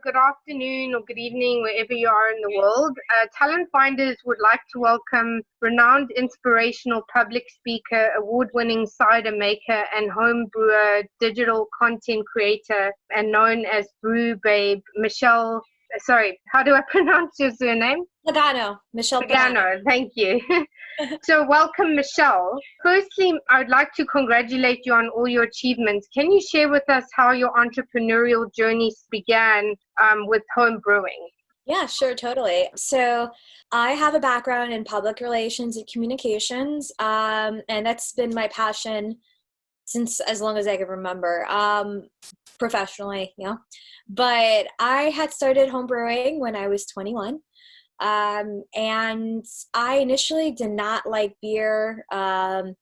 Good afternoon or good evening, wherever you are in the world. Talent Finders would like to welcome renowned inspirational public speaker, award-winning cider maker, and home brewer, digital content creator, and known as Brew Babe, Michelle. Sorry, how do I pronounce your surname? Pagano, Michelle Pagano. Pagano, thank you. So welcome, Michelle. Firstly, I would like to congratulate you on all your achievements. Can you share with us how your entrepreneurial journey began with home brewing? Yeah, sure, totally. So I have a background in public relations and communications, and that's been my passion since as long as I can remember, professionally, But I had started home brewing when I was 21. And I initially did not like beer. There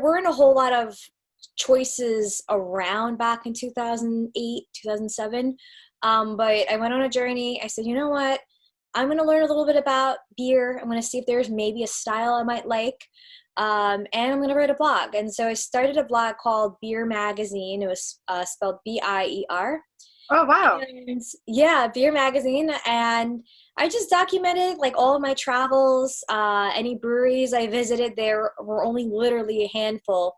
weren't a whole lot of choices around back in 2008, 2007. But I went on a journey. I said, you know what? I'm going to learn a little bit about beer. I'm going to see if there's maybe a style I might like. And I'm going to write a blog. And so I started a blog called Beer Magazine. It was spelled BIER. Oh, wow. And yeah, Beer Magazine. And I just documented like all of my travels, any breweries I visited. There were only literally a handful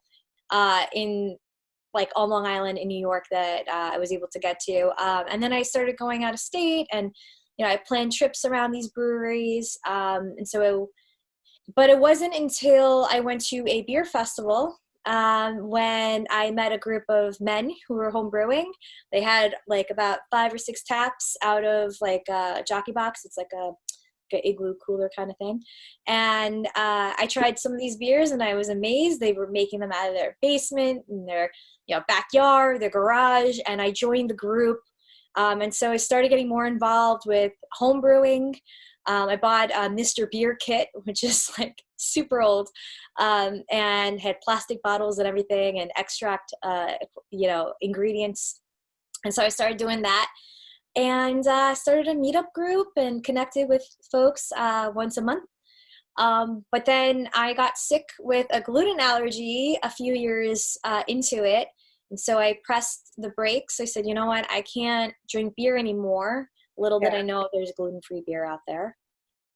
in like on Long Island in New York that I was able to get to. And then I started going out of state and, I planned trips around these breweries. But it wasn't until I went to a beer festival when I met a group of men who were home brewing. They had like about 5 or 6 taps out of like a jockey box. It's like an igloo cooler kind of thing. And I tried some of these beers and I was amazed. They were making them out of their basement and their backyard, their garage. And I joined the group. And so I started getting more involved with home brewing. I bought a Mr. Beer kit, which is like super old, and had plastic bottles and everything and extract, ingredients. And so I started doing that and started a meetup group and connected with folks once a month. But then I got sick with a gluten allergy a few years into it. And so I pressed the brakes. I said, you know what, I can't drink beer anymore. Little did I know there's gluten-free beer out there.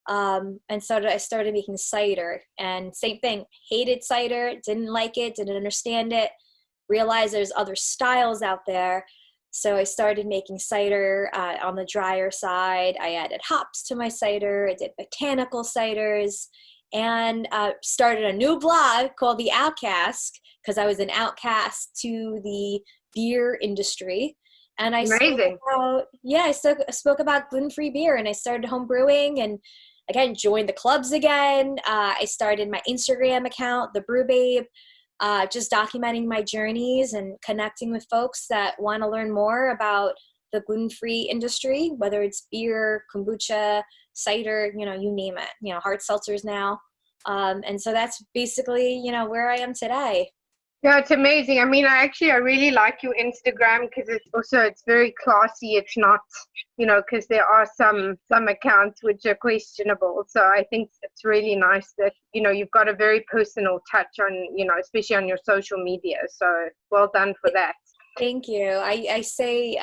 And so I started making cider, and same thing, hated cider, didn't like it, didn't understand it, realized there's other styles out there. So I started making cider on the drier side. I added hops to my cider. I did botanical ciders and started a new blog called The Outcast because I was an outcast to the beer industry. And I spoke about gluten-free beer, and I started home brewing and again, joined the clubs again. I started my Instagram account, the Brew Babe, just documenting my journeys and connecting with folks that want to learn more about the gluten-free industry, whether it's beer, kombucha, cider, you name it, hard seltzers now. And so that's basically, where I am today. Yeah, it's amazing. I mean, I really like your Instagram because it's very classy. It's not, because there are some accounts which are questionable. So I think it's really nice that, you've got a very personal touch on, especially on your social media. So well done for that. Thank you. I say,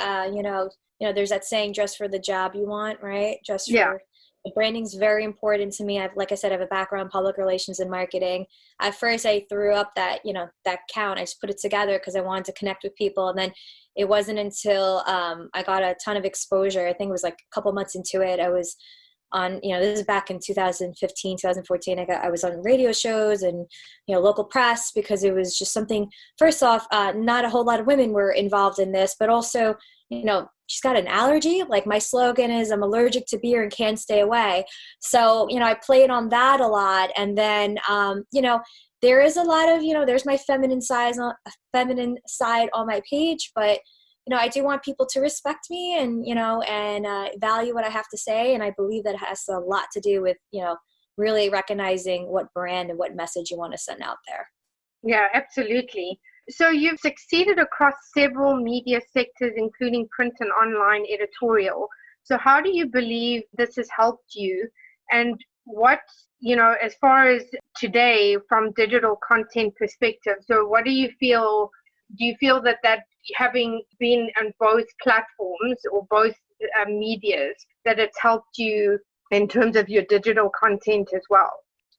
there's that saying, dress for the job you want, right? Branding's very important to me. Like I said, I have a background in public relations and marketing. At first, I threw up that count. I just put it together because I wanted to connect with people. And then it wasn't until I got a ton of exposure. I think it was like a couple months into it. I was on, this is back in 2015, 2014. I was on radio shows and, local press because it was just something, first off, not a whole lot of women were involved in this, but also, she's got an allergy. Like my slogan is I'm allergic to beer and can't stay away. So, I played on that a lot. And then, there is a lot of, there's my feminine side on my page, but, I do want people to respect me and, value what I have to say. And I believe that has a lot to do with, really recognizing what brand and what message you want to send out there. Yeah, absolutely. So you've succeeded across several media sectors, including print and online editorial. So how do you believe this has helped you? And what, as far as today from digital content perspective, so what do you feel do you feel that having been on both platforms or both medias, that it's helped you in terms of your digital content as well?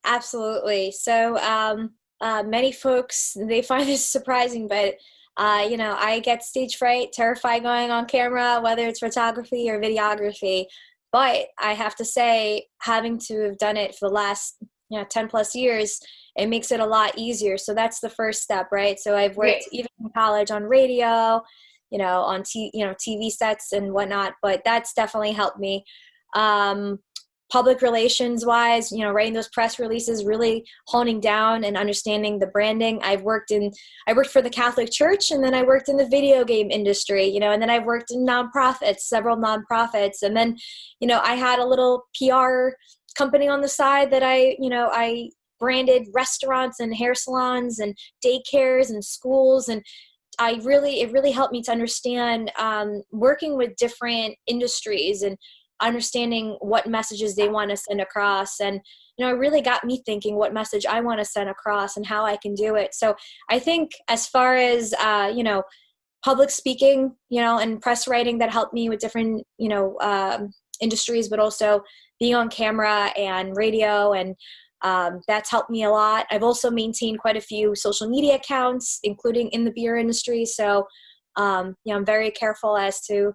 Absolutely. So many folks, they find this surprising, but I get stage fright, terrified going on camera, whether it's photography or videography. But I have to say, having to have done it for the last 10 plus years, it makes it a lot easier. So that's the first step, right? So I've worked even in college on radio, on TV sets and whatnot, but that's definitely helped me. Public relations wise, writing those press releases, really honing down and understanding the branding. I worked for the Catholic Church, and then I worked in the video game industry, and then I've worked in nonprofits, several nonprofits. And then, I had a little PR company on the side that I branded restaurants and hair salons and daycares and schools. And it really helped me to understand working with different industries and understanding what messages they want to send across. And, it really got me thinking what message I want to send across and how I can do it. So I think as far as, public speaking, and press writing, that helped me with different, industries, but also being on camera and radio. And that's helped me a lot. I've also maintained quite a few social media accounts, including in the beer industry. So, I'm very careful as to,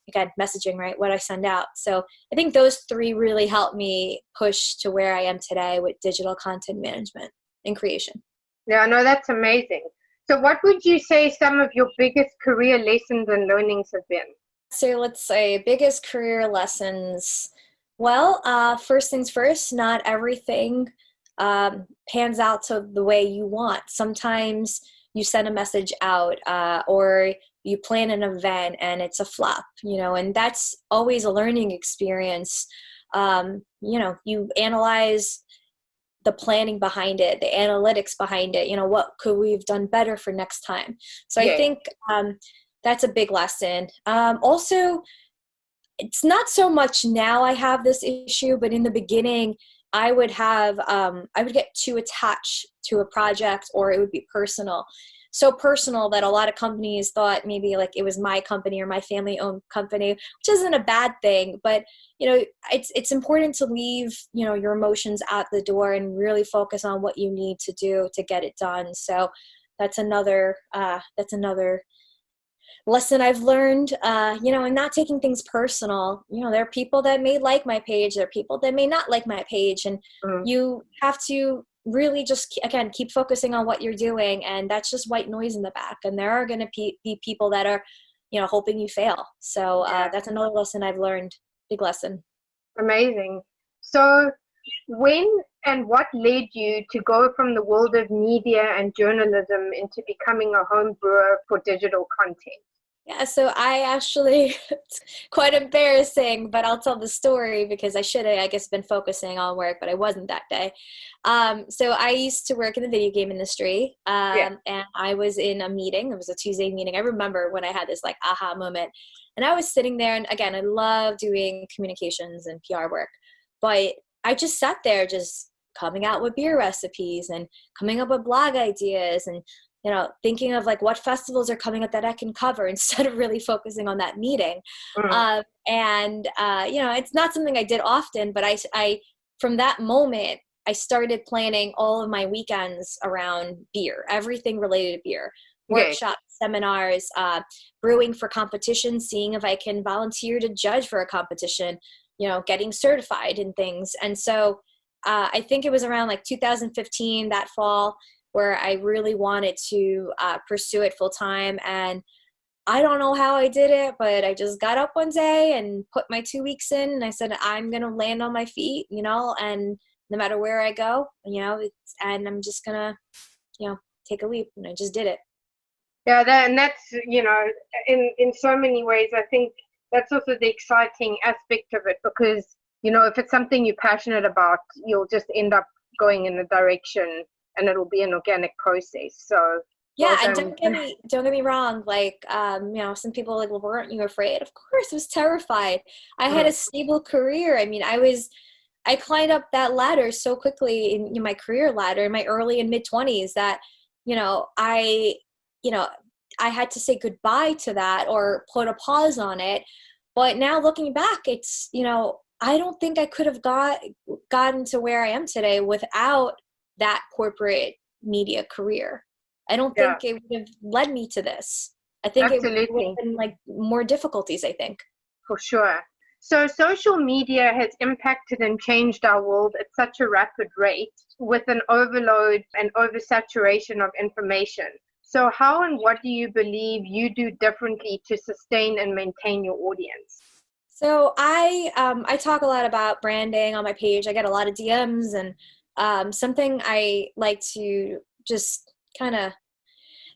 again, messaging, right, what I send out. So I think those three really helped me push to where I am today with digital content management and creation. Yeah, no, that's amazing. So what would you say some of your biggest career lessons and learnings have been? So let's say biggest career lessons. Well, first things first, not everything pans out to the way you want. Sometimes you send a message out or you plan an event and it's a flop, and that's always a learning experience. You analyze the planning behind it, the analytics behind it, what could we have done better for next time? So I think that's a big lesson. Also, it's not so much now I have this issue, but in the beginning, I would get too attached to a project, or it would be personal. So personal that a lot of companies thought maybe like it was my company or my family owned company, which isn't a bad thing, but it's important to leave, your emotions at the door and really focus on what you need to do to get it done. So that's another lesson I've learned, and not taking things personal. There are people that may like my page, there are people that may not like my page, and you have to really just, again, keep focusing on what you're doing, and that's just white noise in the back. And there are going to be people that are, hoping you fail. So that's another lesson I've learned. Big lesson. Amazing. So when and what led you to go from the world of media and journalism into becoming a home brewer for digital content? Yeah, so I actually, it's quite embarrassing, but I'll tell the story because I should have, I guess, been focusing on work, but I wasn't that day. So I used to work in the video game industry, and I was in a meeting. It was a Tuesday meeting. I remember when I had this like aha moment, and I was sitting there, and again, I love doing communications and PR work, but I just sat there just coming out with beer recipes and coming up with blog ideas and thinking of like what festivals are coming up that I can cover instead of really focusing on that meeting. It's not something I did often, but I from that moment, I started planning all of my weekends around beer, everything related to beer, workshops, seminars, brewing for competitions, seeing if I can volunteer to judge for a competition, getting certified in things. And so I think it was around like 2015, that fall, where I really wanted to pursue it full time. And I don't know how I did it, but I just got up one day and put my 2 weeks in, and I said, I'm going to land on my feet, and no matter where I go, and I'm just going to, take a leap. And I just did it. Yeah, that's, in so many ways, I think that's also the exciting aspect of it, because, if it's something you're passionate about, you'll just end up going in a direction, and it'll be an organic process. So yeah, and don't get me wrong. Like, some people are like, well, weren't you afraid? Of course, I was terrified. I had a stable career. I mean, I climbed up that ladder so quickly in my career ladder in my early and mid 20s that, I had to say goodbye to that or put a pause on it. But now looking back, it's, I don't think I could have gotten to where I am today without that corporate media career. I don't Yeah, think it would have led me to this. I think it would absolutely. have been like more difficulties, I think. For sure. So social media has impacted and changed our world at such a rapid rate with an overload and oversaturation of information. So how and what do you believe you do differently to sustain and maintain your audience? So I talk a lot about branding on my page. I get a lot of DMs, and something I like to just kind of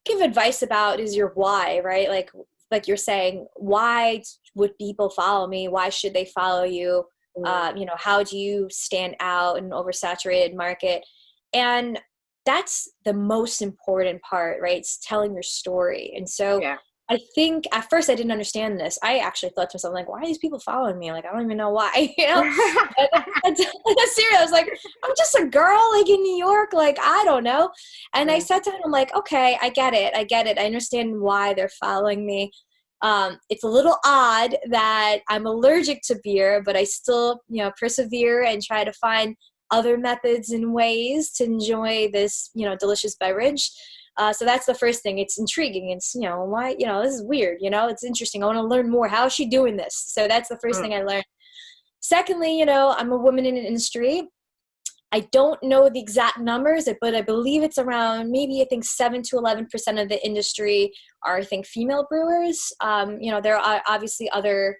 give advice about is your why, right? Like you're saying, why would people follow me? Why should they follow you? How do you stand out in an oversaturated market? And that's the most important part, right? It's telling your story. And so Yeah. I think at first I didn't understand this. I actually thought to myself, like, why are these people following me? Like, I don't even know why, And seriously, I was like, I'm just a girl, like, in New York. Like, I don't know. And I sat down, I'm like, okay, I get it. I understand why they're following me. It's a little odd that I'm allergic to beer, but I still, persevere and try to find other methods and ways to enjoy this, delicious beverage. So that's the first thing. It's intriguing. It's, why, this is weird, it's interesting. I want to learn more. How is she doing this? So that's the first thing I learned. Secondly, I'm a woman in an industry. I don't know the exact numbers, but I believe it's around maybe I think 7 to 11% of the industry are, I think, female brewers. There are obviously other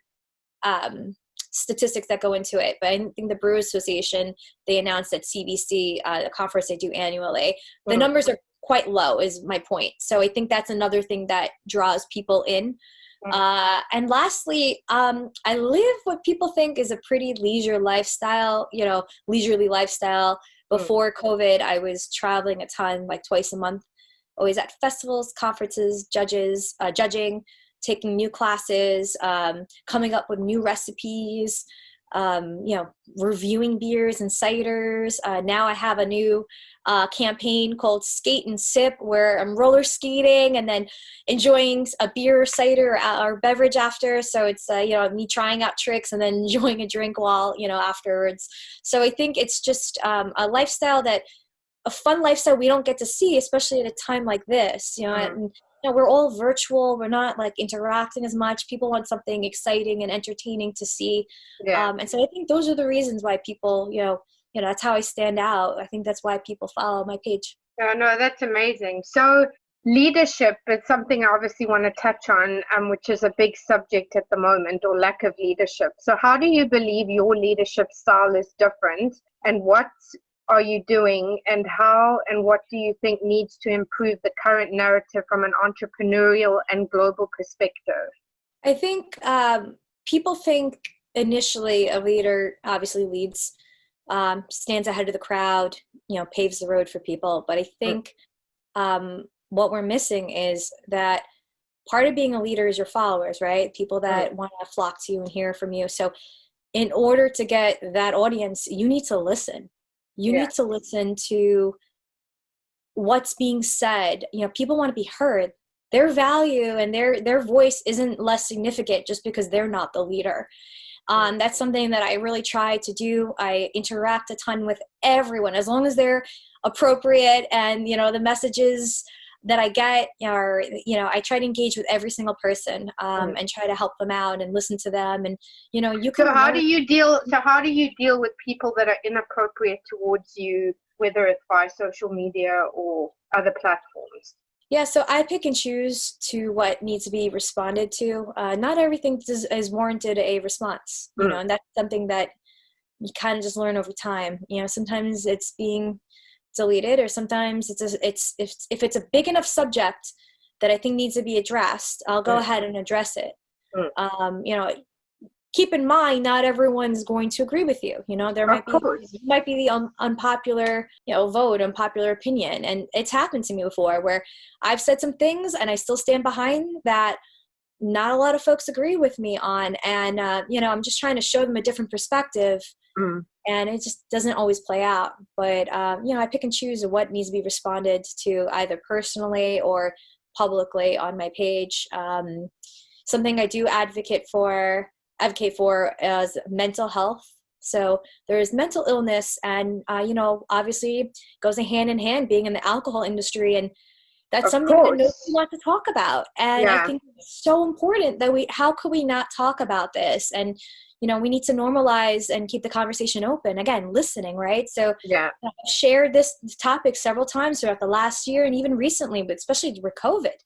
statistics that go into it, but I think the Brewers Association, they announced at CBC, the conference they do annually, the numbers are quite low is my point. So I think that's another thing that draws people in. And lastly, I live what people think is a pretty leisurely lifestyle. Before COVID, I was traveling a ton, like twice a month, always at festivals, conferences, judging, taking new classes, coming up with new recipes, reviewing beers and ciders. Now I have a new campaign called Skate and Sip, where I'm roller skating and then enjoying a beer, cider, or beverage after. So it's me trying out tricks and then enjoying a drink while afterwards. So I think it's just a fun lifestyle we don't get to see, especially at a time like this. And, we're all virtual. We're not like interacting as much. People want something exciting and entertaining to see. Yeah. And so I think those are the reasons why people, that's how I stand out. I think that's why people follow my page. No, that's amazing. So leadership is something I obviously want to touch on, which is a big subject at the moment, or lack of leadership. So how do you believe your leadership style is different, and what are you doing, and how and what do you think needs to improve the current narrative from an entrepreneurial and global perspective? I think people think initially a leader obviously leads, stands ahead of the crowd, paves the road for people. But I think what we're missing is that part of being a leader is your followers, right? People that want to flock to you and hear from you. So in order to get that audience, you need to listen. You need to listen to what's being said. People want to be heard. Their value and their voice isn't less significant just because they're not the leader. That's something that I really try to do. I interact a ton with everyone, as long as they're appropriate, and the messages that I get are, I try to engage with every single person, and try to help them out and listen to them. And you can. So how do you deal with people that are inappropriate towards you, whether it's via social media or other platforms? Yeah, so I pick and choose to what needs to be responded to. Not everything is warranted a response, and that's something that you kind of just learn over time. Sometimes it's being deleted, or sometimes if it's a big enough subject that I think needs to be addressed, I'll go ahead and address it. Keep in mind, not everyone's going to agree with you. There might be the unpopular, vote, unpopular opinion. And it's happened to me before where I've said some things and I still stand behind that not a lot of folks agree with me on. And, I'm just trying to show them a different perspective, and it just doesn't always play out. But, I pick and choose what needs to be responded to, either personally or publicly on my page. Something I do advocate for is mental health. So there's mental illness, and obviously goes hand in hand being in the alcohol industry, and that's Of something that nobody course. wants to talk about. And I Yeah. think it's so important that how could we not talk about this? And we need to normalize and keep the conversation open. Again, listening, right? So Yeah. I've shared this topic several times throughout the last year, and even recently, but especially with COVID.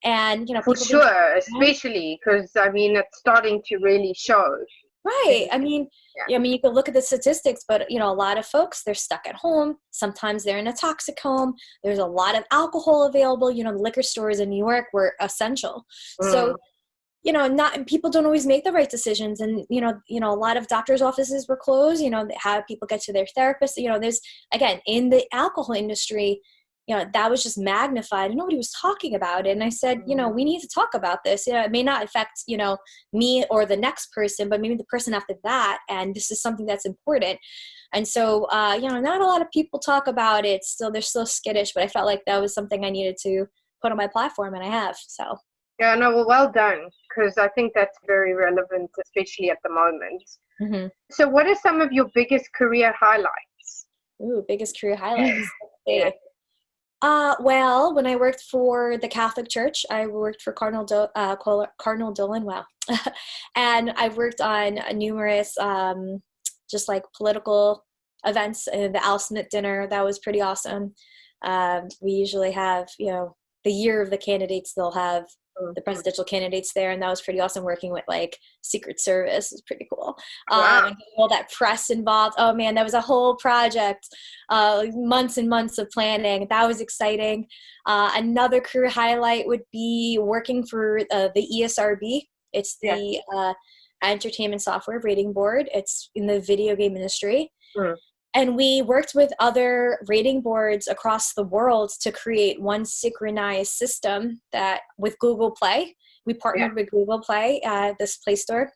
And For people think, sure, especially because I mean it's starting to really show. right. I mean, you could look at the statistics, but a lot of folks, they're stuck at home. Sometimes they're in a toxic home. There's a lot of alcohol available. The liquor stores in New York were essential. Mm. So, not people don't always make the right decisions, and a lot of doctors' offices were closed. How people get to their therapist. There's, again, in the alcohol industry, that was just magnified and nobody was talking about it. And I said, we need to talk about this. It may not affect, me or the next person, but maybe the person after that. And this is something that's important. And so, not a lot of people talk about it. They're still skittish, but I felt like that was something I needed to put on my platform, and I have, so. Yeah, no, well done, because I think that's very relevant, especially at the moment. Mm-hmm. So what are some of your biggest career highlights? Ooh, biggest career highlights. Yeah. Well, when I worked for the Catholic Church, I worked for Cardinal Dolan. Wow. And I've worked on numerous, just like political events. The Al Smith dinner, that was pretty awesome. We usually have, the year of the candidates, they'll have the presidential candidates there, and that was pretty awesome. Working with like Secret Service is pretty cool. Wow. And all that press involved. Oh man, that was a whole project, months and months of planning. That was exciting. Another career highlight would be working for the ESRB. It's the Entertainment Software Rating Board. It's in the video game industry. Mm. And we worked with other rating boards across the world to create one synchronized system that with Google Play. We partnered with Google Play, this Play Store,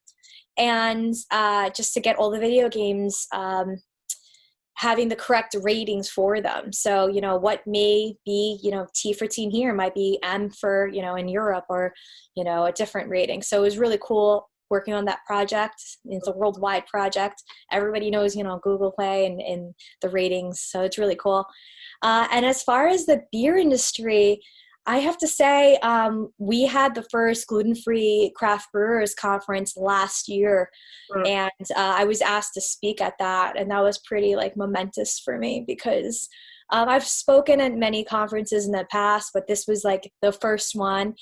and just to get all the video games having the correct ratings for them. So, what may be, T for teen here might be M for, in Europe, or, a different rating. So it was really cool working on that project. It's a worldwide project. Everybody knows, Google Play and the ratings. So it's really cool. And as far as the beer industry, I have to say, we had the first gluten-free craft brewers conference last year. And I was asked to speak at that. And that was pretty momentous for me, because I've spoken at many conferences in the past, but this was the first one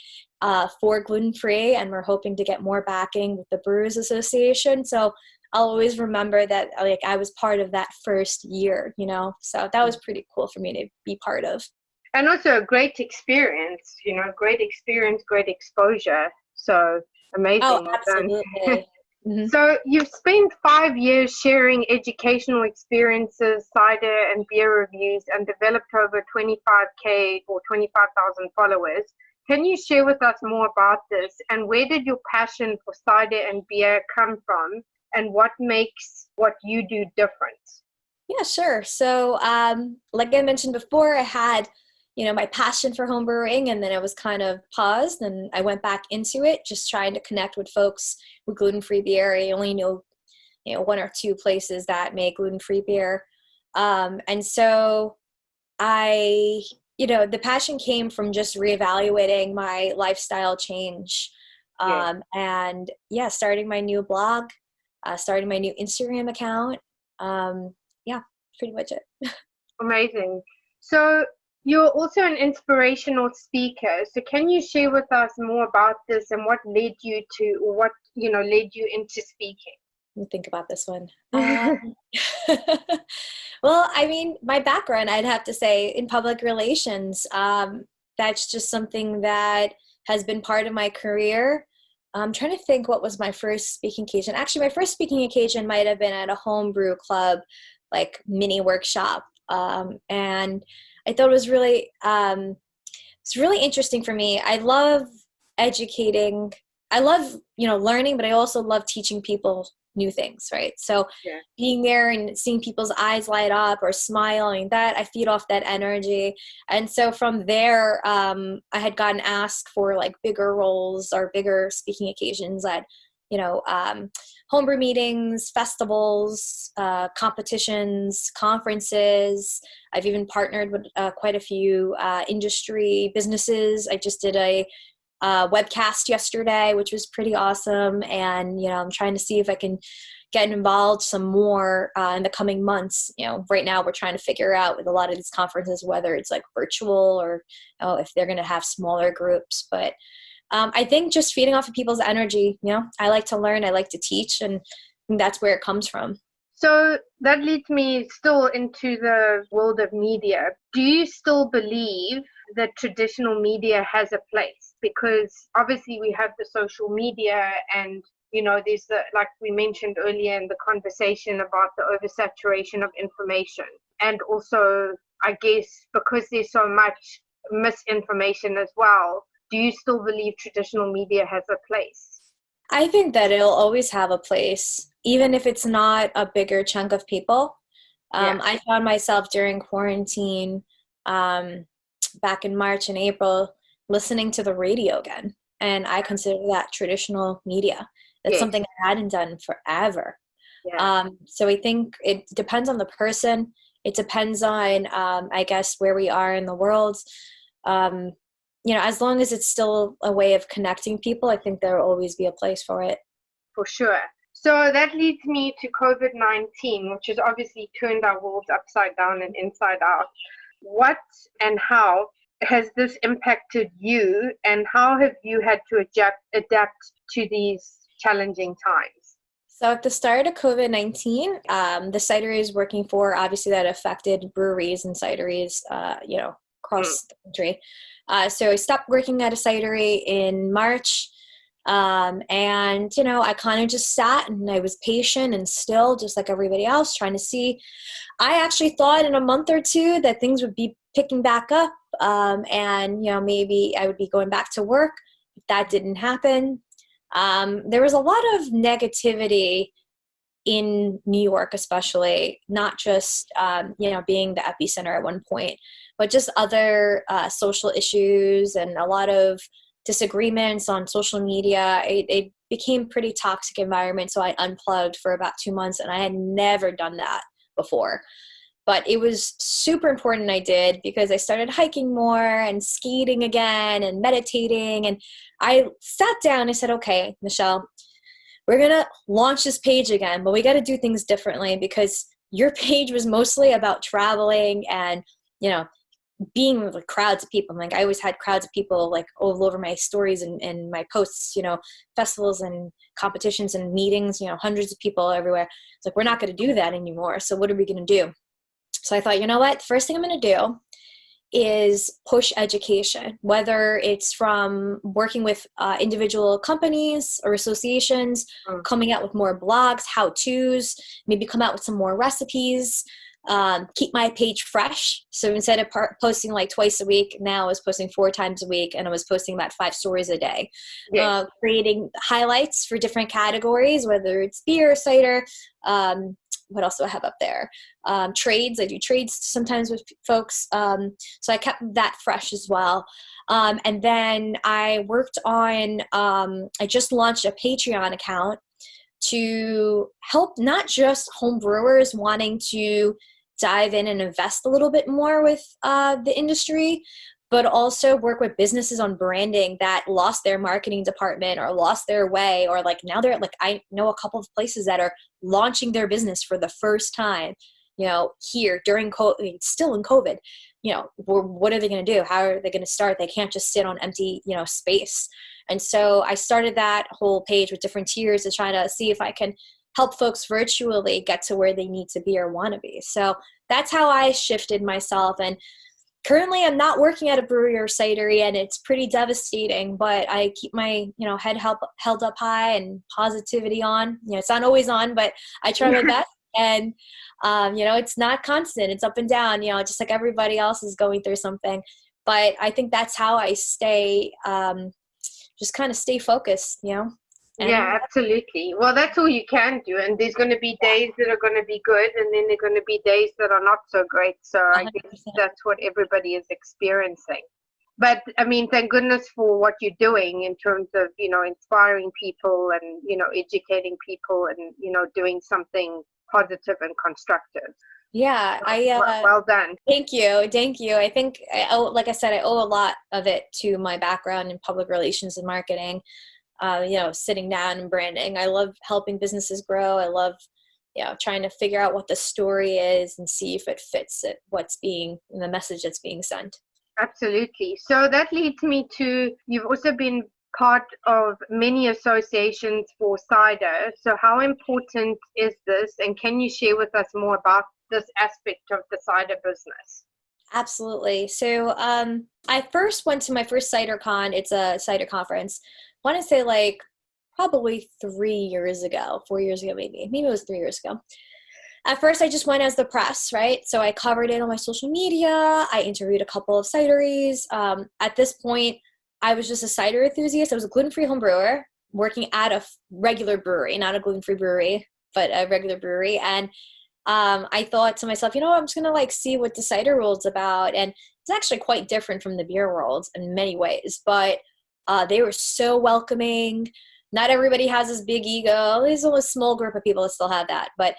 for gluten-free, and we're hoping to get more backing with the Brewers Association. So I'll always remember that I was part of that first year, so that was pretty cool for me to be part of. And also a great experience, great experience, great exposure. So amazing. Oh, absolutely. Mm-hmm. So you've spent 5 years sharing educational experiences, cider and beer reviews, and developed over 25K or 25,000 followers. Can you share with us more about this, and where did your passion for cider and beer come from, and what makes what you do different? Yeah, sure. So like I mentioned before, I had my passion for home brewing, and then it was kind of paused, and I went back into it, just trying to connect with folks with gluten-free beer. I only know, 1 or 2 places that make gluten-free beer. And so the passion came from just reevaluating my lifestyle change. And starting my new blog, starting my new Instagram account. Pretty much it. Amazing. So you're also an inspirational speaker. So can you share with us more about this, and what led you to, or what, led you into speaking? Let me think about this one. Well, I mean, my background, I'd have to say, in public relations, that's just something that has been part of my career. I'm trying to think what was my first speaking occasion. Actually, my first speaking occasion might have been at a homebrew club, mini workshop. And I thought it was really, it's really interesting for me. I love educating. I love, learning, but I also love teaching people new things, right? So Yeah. being there and seeing people's eyes light up or smiling, that I feed off that energy. And so from there, I had gotten asked for like bigger roles or bigger speaking occasions at, homebrew meetings, festivals, competitions, conferences. I've even partnered with quite a few industry businesses. I just did a webcast yesterday, which was pretty awesome. And, I'm trying to see if I can get involved some more in the coming months. Right now we're trying to figure out with a lot of these conferences, whether it's like virtual or if they're going to have smaller groups. But I think just feeding off of people's energy, I like to learn, I like to teach, and I think that's where it comes from. So that leads me still into the world of media. Do you still believe that traditional media has a place? Because obviously we have the social media and, there's like we mentioned earlier in the conversation about the oversaturation of information. And also, I guess, because there's so much misinformation as well, do you still believe traditional media has a place? I think that it'll always have a place, even if it's not a bigger chunk of people. I found myself during quarantine back in March and April listening to the radio again. And I consider that traditional media. That's something I hadn't done forever. Yeah. So I think it depends on the person. It depends on, I guess, where we are in the world. As long as it's still a way of connecting people, I think there will always be a place for it. For sure. So that leads me to COVID-19, which has obviously turned our world upside down and inside out. What and how has this impacted you, and how have you had to adapt to these challenging times? So at the start of COVID-19, the cider is working for, obviously that affected breweries and cideries, across the country. So I stopped working at a cidery in March. And, I kind of just sat and I was patient and still, just like everybody else, trying to see. I actually thought in a month or two that things would be picking back up. And, maybe I would be going back to work. That didn't happen. There was a lot of negativity in New York, especially, not just, being the epicenter at one point, but just other social issues and a lot of disagreements on social media. It became a pretty toxic environment. So I unplugged for about 2 months, and I had never done that before. But it was super important I did, because I started hiking more and skating again and meditating. And I sat down and I said, okay, Michelle, we're going to launch this page again, but we got to do things differently, because your page was mostly about traveling and, being with crowds of people. Like I always had crowds of people like all over my stories and my posts, festivals and competitions and meetings, hundreds of people everywhere. It's like, we're not going to do that anymore. So what are we going to do? So I thought, you know what, the first thing I'm going to do is push education, whether it's from working with individual companies or associations, coming out with more blogs, how-tos, maybe come out with some more recipes, keep my page fresh. So instead of posting like twice a week, now I was posting 4 times a week, and I was posting about 5 stories a day. Yes. Creating highlights for different categories, whether it's beer, cider, what else do I have up there? Trades. I do trades sometimes with folks. So I kept that fresh as well. And then I worked on, I just launched a Patreon account to help not just home brewers wanting to dive in and invest a little bit more with the industry, but also work with businesses on branding that lost their marketing department or lost their way, or like now they're like, I know a couple of places that are launching their business for the first time, here during COVID, still in COVID, what are they going to do? How are they going to start? They can't just sit on empty, space. And so I started that whole page with different tiers to try to see if I can help folks virtually get to where they need to be or want to be. So that's how I shifted myself. And currently I'm not working at a brewery or cidery, and it's pretty devastating, but I keep my, head held up high and positivity on. It's not always on, but I try my best. And, it's not constant. It's up and down, just like everybody else is going through something. But I think that's how I stay, just kind of stay focused, Yeah, absolutely. Well, that's all you can do. And there's going to be days that are going to be good, and then there are going to be days that are not so great. So I guess 100%. that's what everybody is experiencing. But I mean, thank goodness for what you're doing in terms of, inspiring people and, educating people and, doing something positive and constructive. Yeah, Well done. thank you. Thank you. I think like I said, I owe a lot of it to my background in public relations and marketing. Sitting down and branding. I love helping businesses grow. I love, trying to figure out what the story is and see if it fits the message that's being sent. Absolutely. So that leads me to, you've also been part of many associations for cider. So how important is this? And can you share with us more about this aspect of the cider business? Absolutely. So I first went to my first CiderCon. It's a cider conference. I want to say like probably 3 years ago, 4 years ago, maybe it was 3 years ago. At first, I just went as the press, right? So I covered it on my social media. I interviewed a couple of cideries. At this point, I was just a cider enthusiast. I was a gluten-free home brewer working at a regular brewery, not a gluten-free brewery, but a regular brewery. And I thought to myself, I'm just going to see what the cider world's about. And it's actually quite different from the beer world in many ways, but they were so welcoming. Not everybody has this big ego. There's a small group of people that still have that, but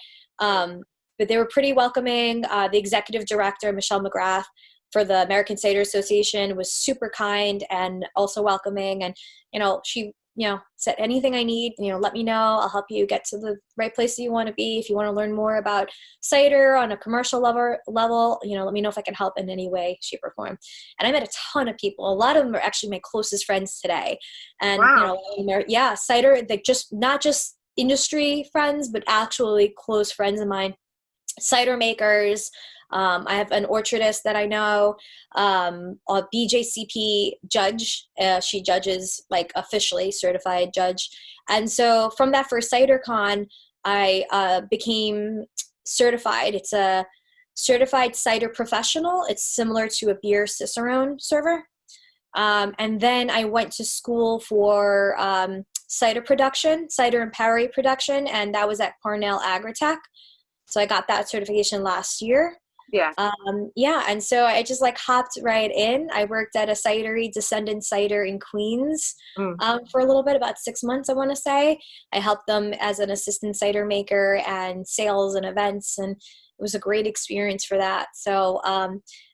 they were pretty welcoming. The executive director, Michelle McGrath, for the American Cider Association was super kind and also welcoming. And, she, said, anything I need, let me know. I'll help you get to the right place that you want to be. If you want to learn more about cider on a commercial level, let me know if I can help in any way, shape, or form. And I met a ton of people. A lot of them are actually my closest friends today. And, Wow. Cider, not just industry friends, but actually close friends of mine, cider makers. I have an orchardist that I know, a BJCP judge. She judges officially certified judge. And so from that first CiderCon, I became certified. It's a certified cider professional. It's similar to a beer Cicerone server. And then I went to school for cider production, cider and Perry production, and that was at Cornell Agritech. So I got that certification last year. Yeah. And so I just hopped right in. I worked at a cidery, Descendant Cider in Queens, for a little bit, about 6 months, I want to say. I helped them as an assistant cider maker and sales and events, and it was a great experience for that. So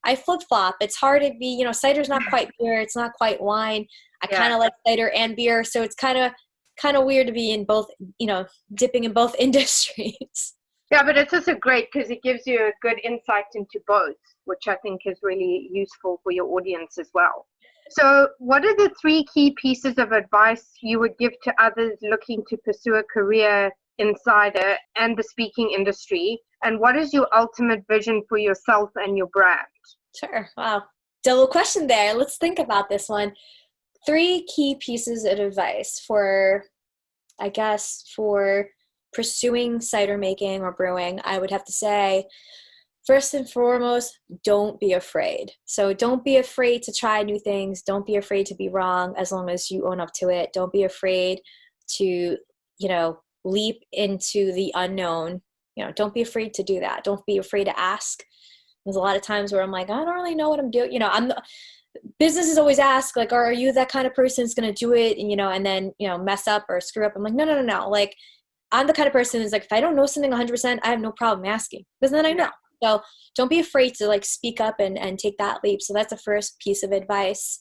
I flip-flop. It's hard to be, cider's not quite beer. It's not quite wine. I kind of like cider and beer. So it's kind of weird to be in both, dipping in both industries. Yeah, but it's also great because it gives you a good insight into both, which I think is really useful for your audience as well. So what are the 3 key pieces of advice you would give to others looking to pursue a career in cider and the speaking industry? And what is your ultimate vision for yourself and your brand? Sure. Wow. Double question there. Let's think about this one. 3 key pieces of advice for pursuing cider making or brewing. I would have to say, first and foremost, don't be afraid. So don't be afraid to try new things. Don't be afraid to be wrong as long as you own up to it. Don't be afraid to, leap into the unknown. Don't be afraid to do that. Don't be afraid to ask. There's a lot of times where I'm like, I don't really know what I'm doing. Businesses always ask, are you that kind of person that's going to do it? And then, mess up or screw up. I'm like, no. I'm the kind of person who's if I don't know something 100%, I have no problem asking because then I know. So don't be afraid to speak up and take that leap. So that's the first piece of advice.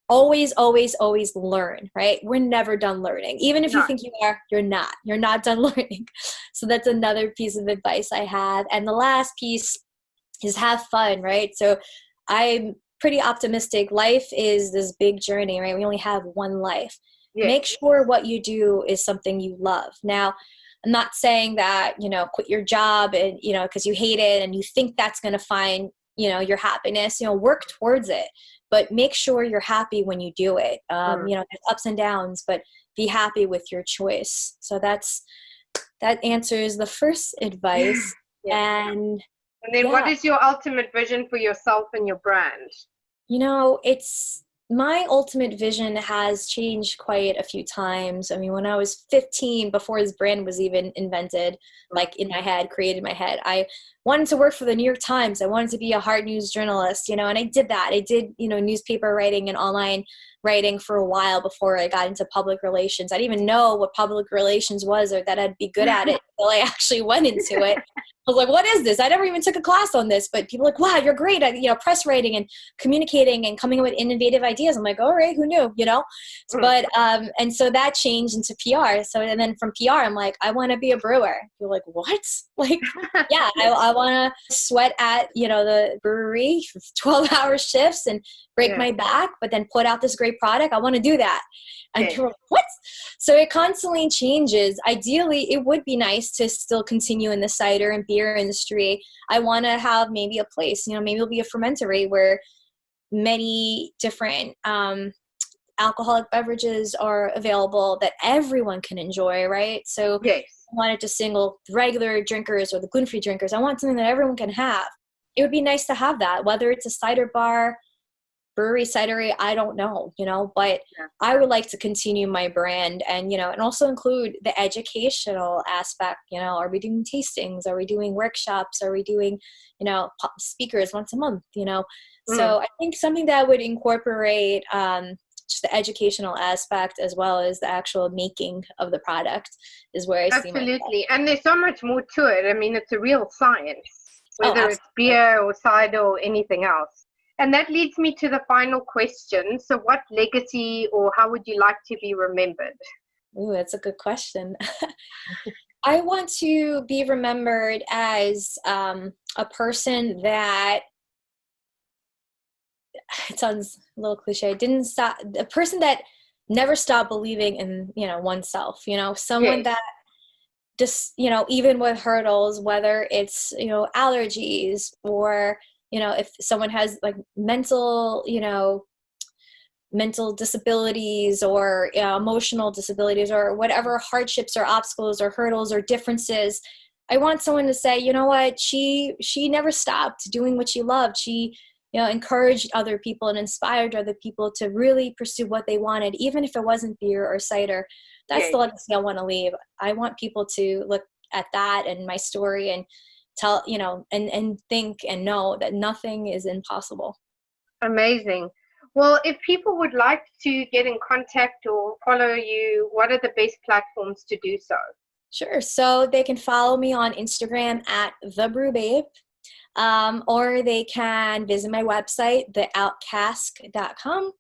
Always, always, always learn, right? We're never done learning. Even if you think you are, you're not. You're not done learning. So that's another piece of advice I have. And the last piece is have fun, right? So I'm pretty optimistic. Life is this big journey, right? We only have one life. Yeah. Make sure what you do is something you love. Now, I'm not saying that, quit your job and, because you hate it and you think that's going to find, your happiness, work towards it, but make sure you're happy when you do it. There's ups and downs, but be happy with your choice. So that answers the first advice. Yeah. And then what is your ultimate vision for yourself and your brand? It's My ultimate vision has changed quite a few times. I mean, when I was 15, before this brand was even invented, like in my head, created in my head, I wanted to work for the New York Times. I wanted to be a hard news journalist, and I did that. I did, newspaper writing and online writing for a while before I got into public relations. I didn't even know what public relations was or that I'd be good at it until I actually went into it. I was like, what is this? I never even took a class on this, but people are like, wow, you're great at, press writing and communicating and coming up with innovative ideas. I'm like, all right, who knew, But, and so that changed into PR. So, and then from PR, I'm like, I want to be a brewer. You're like, what? Like, yeah, I want to sweat at, the brewery for 12-hour shifts and break my back, but then put out this great product. I want to do that. And people are like, what? So it constantly changes. Ideally, it would be nice to still continue in the cider and beer industry. I want to have maybe a place, maybe it'll be a fermentery where many different alcoholic beverages are available that everyone can enjoy, right? So I wanted to single regular drinkers or the gluten-free drinkers. I want something that everyone can have. It would be nice to have that, whether it's a cider bar, brewery, cidery, I don't know, but I would like to continue my brand and, and also include the educational aspect, are we doing tastings? Are we doing workshops? Are we doing, speakers once a month, So I think something that would incorporate just the educational aspect as well as the actual making of the product is where I see myself. Absolutely. And there's so much more to it. I mean, it's a real science, whether it's beer or cider or anything else. And that leads me to the final question. So what legacy or how would you like to be remembered? Ooh, that's a good question. I want to be remembered as a person that, it sounds a little cliche, a person that never stopped believing in, oneself, someone that just, even with hurdles, whether it's, allergies or, if someone has like mental disabilities or emotional disabilities or whatever hardships or obstacles or hurdles or differences, I want someone to say, you know what, she never stopped doing what she loved. She, encouraged other people and inspired other people to really pursue what they wanted, even if it wasn't beer or cider. That's the legacy I want to leave. I want people to look at that and my story and tell, and think and know that nothing is impossible. Amazing. Well, if people would like to get in contact or follow you, what are the best platforms to do so? Sure. So they can follow me on Instagram at thebrewbabe, or they can visit my website, theoutcask.com.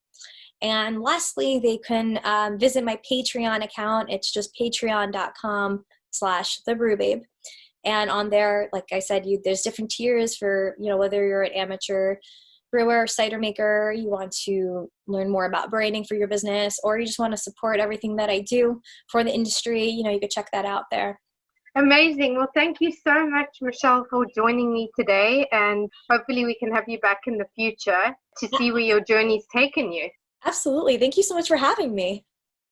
And lastly, they can visit my Patreon account. It's just patreon.com/thebrewbabe. And on there, like I said, there's different tiers for, whether you're an amateur brewer, cider maker, you want to learn more about branding for your business, or you just want to support everything that I do for the industry, you could check that out there. Amazing. Well, thank you so much, Michelle, for joining me today. And hopefully we can have you back in the future to see where your journey's taken you. Absolutely. Thank you so much for having me.